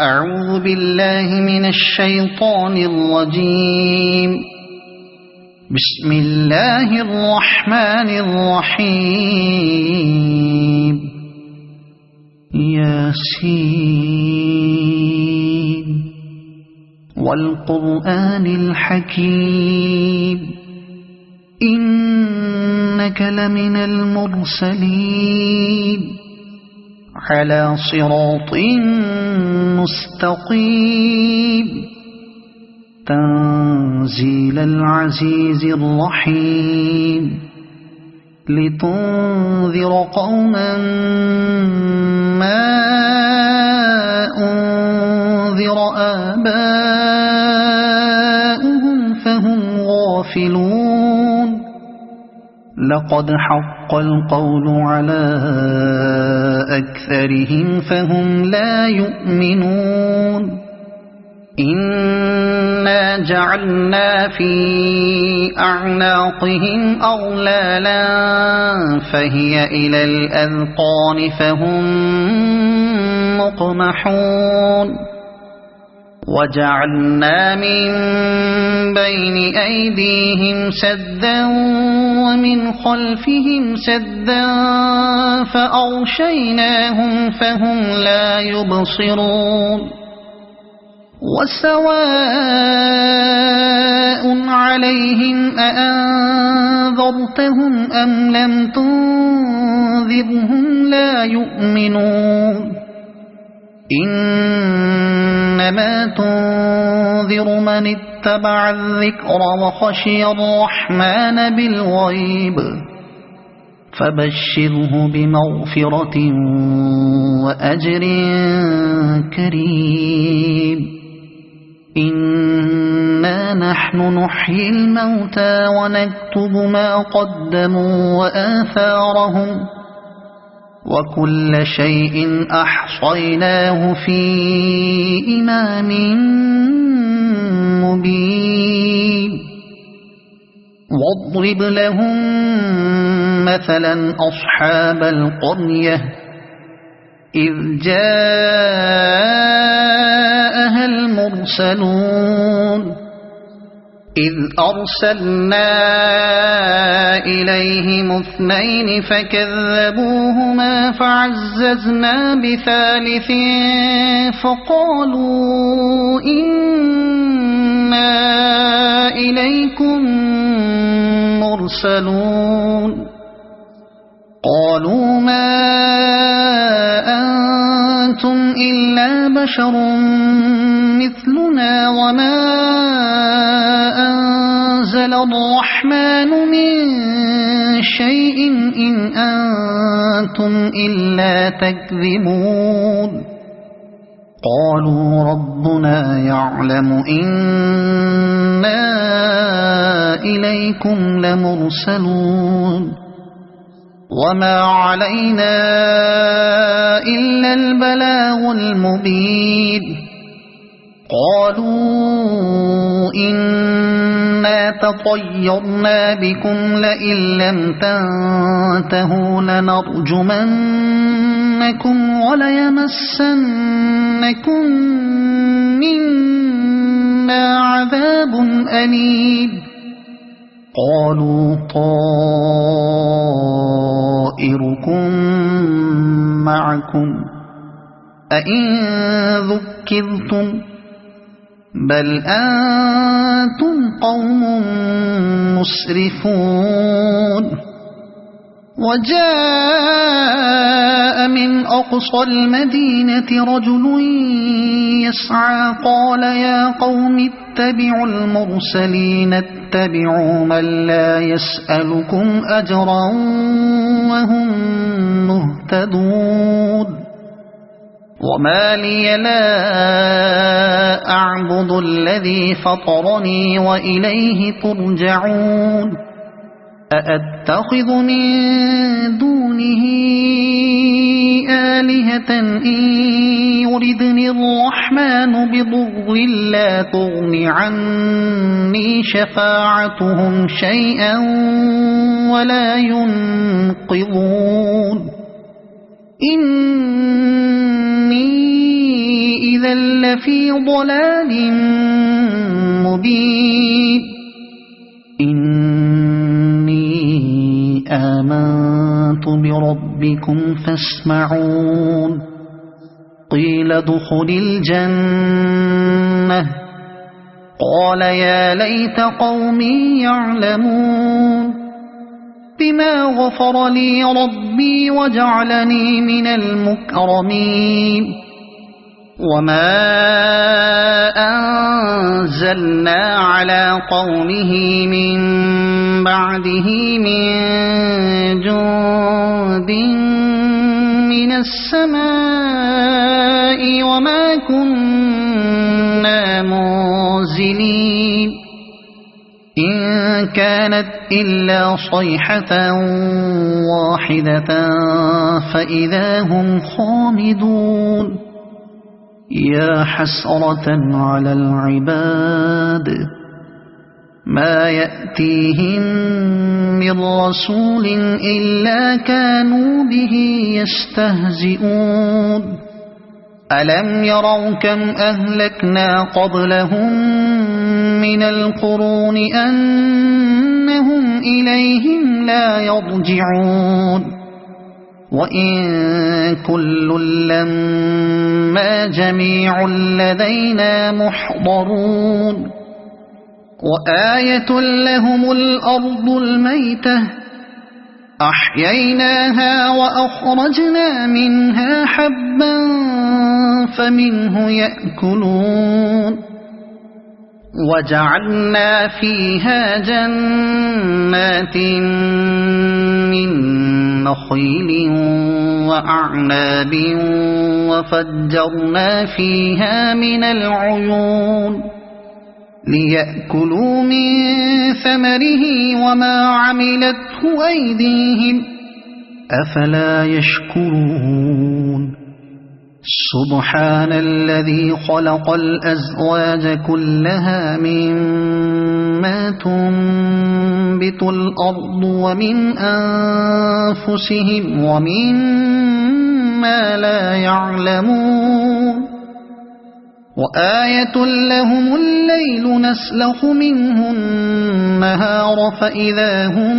أعوذ بالله من الشيطان الرجيم. بسم الله الرحمن الرحيم. ياسين والقرآن الحكيم إنك لمن المرسلين على صراط مستقيم تنزيل العزيز الرحيم لتنذر قوما ما أنذر آباؤهم فهم غافلون. لقد حق القول على أكثرهم فهم لا يؤمنون. إنا جعلنا في أعناقهم أغلالا فهي إلى الأذقان فهم مقمحون. وجعلنا من بين أيديهم سدا ومن خلفهم سدا فأغشيناهم فهم لا يبصرون. وسواء عليهم أأنذرتهم أم لم تنذرهم لا يؤمنون. إنما تنذر من اتبع الذكر وخشي الرحمن بالغيب فبشره بمغفرة وأجر كريم. إنا نحن نحيي الموتى ونكتب ما قدموا وآثارهم وكل شيء أحصيناه في إمام مبين. واضرب لهم مثلا أصحاب القرية إذ جاءها المرسلون إذ أرسلنا إليهم اثنين فكذبوهما فعززنا بثالث فقالوا إنا إليكم مرسلون. قالوا ما أنتم إلا بشر مثلنا وما أنزل الرحمن من شيء إن أنتم إلا تكذبون. قالوا ربنا يعلم إنا إليكم لمرسلون وما علينا إلا البلاغ المبين. قالوا إنا تطيرنا بكم لئن لم تنتهوا لنرجمنكم وليمسنكم منا عذاب أليم. قالوا طائركم معكم أئن ذكرتم بل أنتم قوم مسرفون. وجاء من أقصى المدينة رجل يسعى قال يا قوم اتبعوا المرسلين اتبعوا من لا يسألكم أجرا وهم مهتدون. وما لي لا أعبد الذي فطرني وإليه ترجعون. أأتخذ من دونه آلهة إن يردني الرحمن بضر لا تغن عني شفاعتهم شيئا ولا ينقذون. إني إذا لفي ضلال مبين إني آمنت بربكم فاسمعون قيل ادخل الجنة قال يا ليت قومي يعلمون بما غفر لي ربي وجعلني من المكرمين وما أنزلنا على قومه من بعده من جند من السماء وما كنا منزلين إن كانت إلا صيحة واحدة فإذا هم خامدون يا حسرة على العباد ما يأتيهم من رسول إلا كانوا به يستهزئون ألم يروا كم أهلكنا قبلهم من القرون أنهم إليهم لا يرجعون وإن كل لما جميع لدينا محضرون وآية لهم الأرض الميتة أحييناها وأخرجنا منها حبا فمنه يأكلون وجعلنا فيها جنات من نخيل وأعناب وفجرنا فيها من العيون ليأكلوا من ثمره وما عملته أيديهم أفلا يشكرون سبحان الذي خلق الأزواج كلها مما تنبت الأرض ومن أنفسهم ومما لا يعلمون وآية لهم الليل نسلخ منه النهار فإذا هم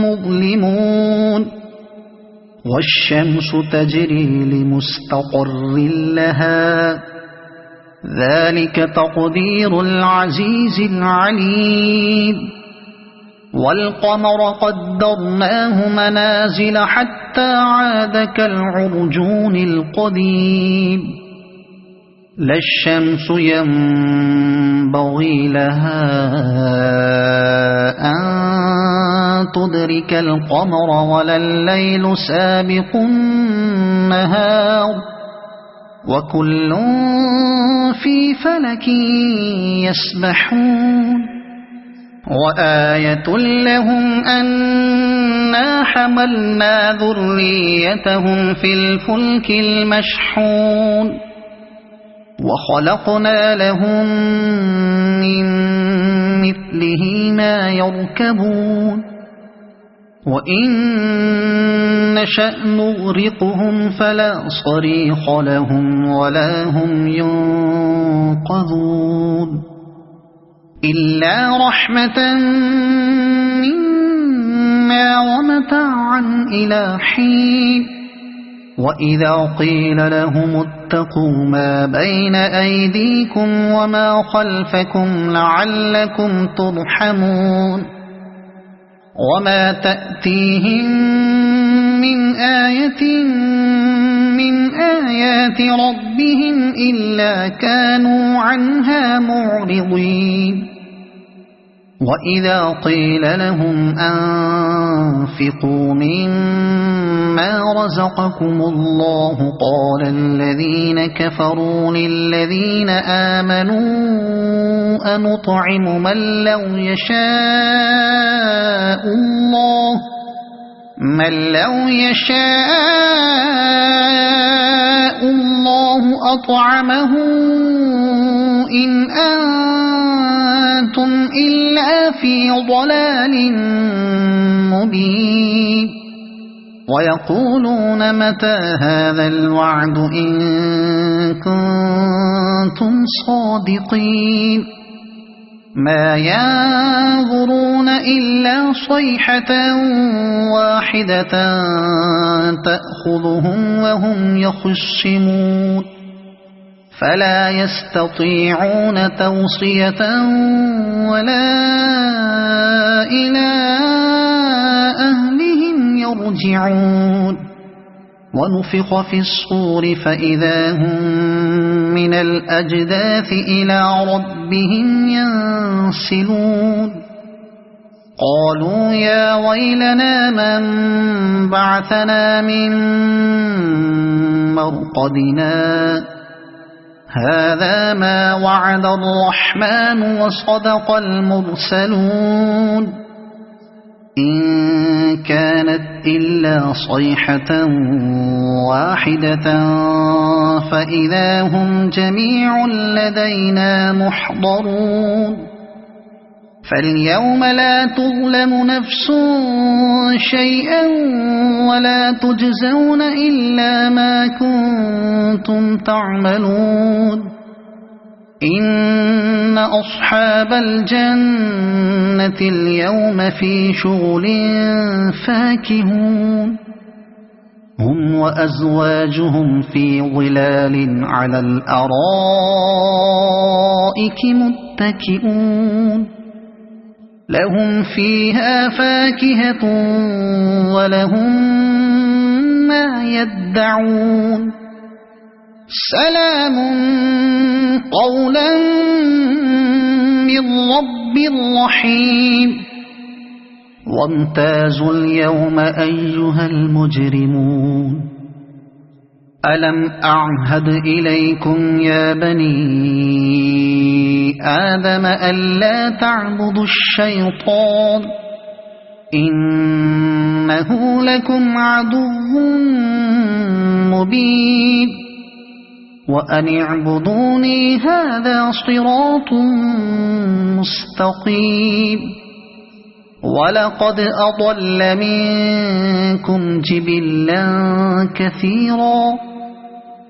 مظلمون والشمس تجري لمستقر لها ذلك تقدير العزيز العليم والقمر قدرناه منازل حتى عاد كالعرجون القديم لا الشمس ينبغي لها أن تدرك القمر ولا الليل سابق النهار وكل في فلك يسبحون وآية لهم أنا حملنا ذريتهم في الفلك المشحون وخلقنا لهم من مثله ما يركبون وإن نشأ نغرقهم فلا صريخ لهم ولا هم ينقذون إلا رحمة منا ومتاعا إلى حين وإذا قيل لهم اتقوا ما بين أيديكم وما خلفكم لعلكم ترحمون وما تأتيهم من آية من آيات ربهم إلا كانوا عنها معرضين وإذا قيل لهم أنفقوا مما رزقكم الله قال الذين كفروا للذين آمنوا أنطعم من لو يشاء الله أطعمه إن أنتم إلا في ضلال مبين ويقولون متى هذا الوعد إن كنتم صادقين ما ينظرون إلا صيحة واحدة تأخذهم وهم يخصمون فلا يستطيعون توصية ولا إلى أهلهم يرجعون ونفخ في الصور فإذا هم من الأجداث إلى ربهم ينسلون قالوا يا ويلنا من بعثنا من مرقدنا هذا ما وعد الرحمن وصدق المرسلون إن كانت إلا صيحة واحدة فإذا هم جميع لدينا محضرون فاليوم لا تظلم نفس شيئا ولا تجزون إلا ما كنتم تعملون إن أصحاب الجنة اليوم في شغل فاكهون هم وأزواجهم في ظلال على الأرائك متكئون لهم فيها فاكهة ولهم ما يدعون سلام قولا من رب رحيم وامتازوا اليوم أيها المجرمون ألم أعهد إليكم يا بني آدم ألا تعبدوا الشيطان إنه لكم عدو مبين وأن اعبدوني هذا صراط مستقيم ولقد أضل منكم جبلا كثيرا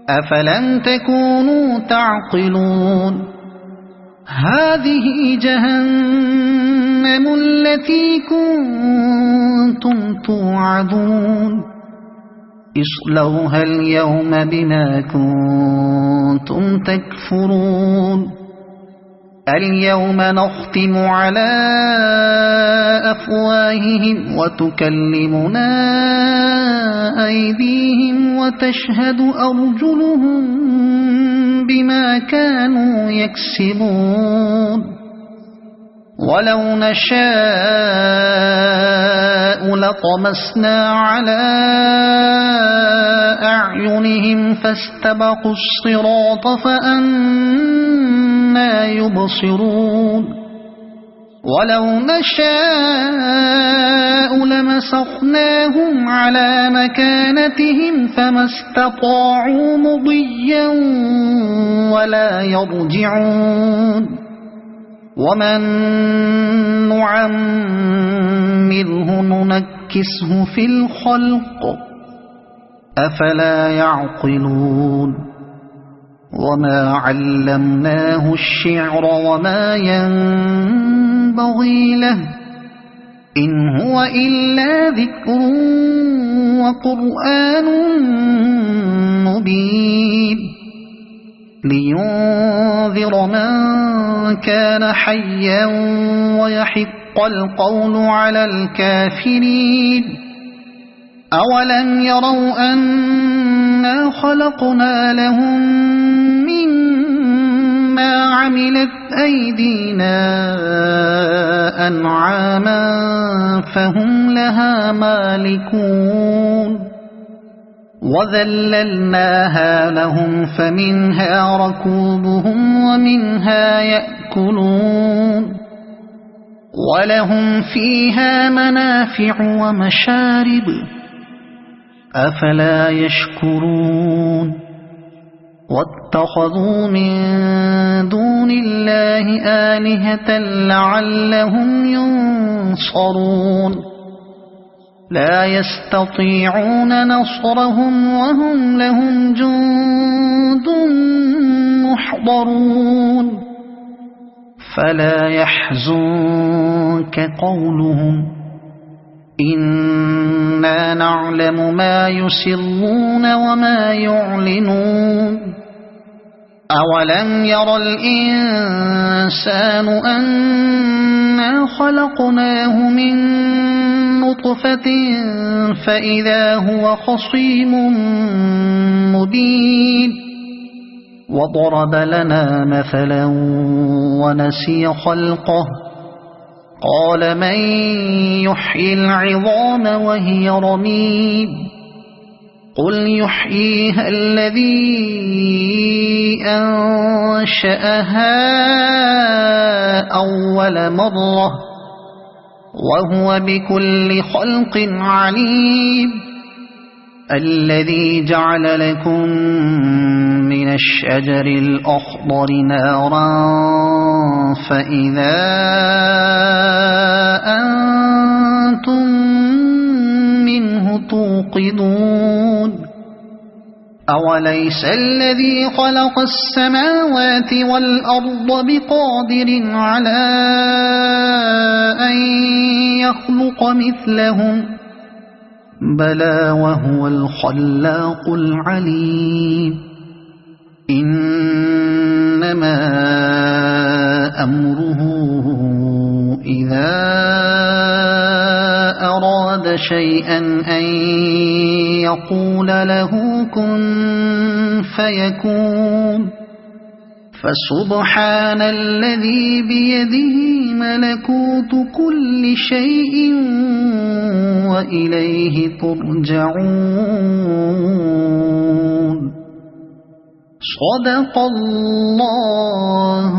أفلم تكونوا تعقلون هذه جهنم التي كنتم توعدون اصلوها اليوم بما كنتم تكفرون اليوم نختم على أفواههم وتكلمنا أيديهم وتشهد أرجلهم بما كانوا يكسبون ولو نشاء لطمسنا على أعينهم فاستبقوا الصراط فأنى يبصرون ولو نشاء لمسخناهم على مكانتهم فما استطاعوا مضيا ولا يرجعون ومن نعمره ننكسه في الخلق أفلا يعقلون وما علمناه الشعر وما ينبغي له إن هو إلا ذكر وقرآن مبين لينذر من كان حيا ويحق القول على الكافرين أولم يروا أنا خلقنا لهم مما عملت أيدينا أنعاما فهم لها مالكون وذللناها لهم فمنها ركوبهم ومنها يأكلون ولهم فيها منافع ومشارب أفلا يشكرون واتخذوا من دون الله آلهة لعلهم ينصرون لا يستطيعون نصرهم وهم لهم جند محضرون فلا يحزنك قولهم إنا نعلم ما يسرون وما يعلنون أولم ير الإنسان أنا خلقناه من نطفة فإذا هو خصيم مبين وضرب لنا مثلا ونسي خلقه قال من يحيي العظام وهي رميم قل يحييها الذي أنشأها أول مرة وهو بكل خلق عليم الذي جعل لكم من الشجر الأخضر نارا فإذا أنتم منه توقدون أوليس الذي خلق السماوات والأرض بقادر على أن يخلق مثلهم بلى وهو الخلاق العليم إنما أمره إذا أراد شيئا أن يقول له كن فيكون فسبحان الذي بيده ملكوت كل شيء وإليه ترجعون صدق الله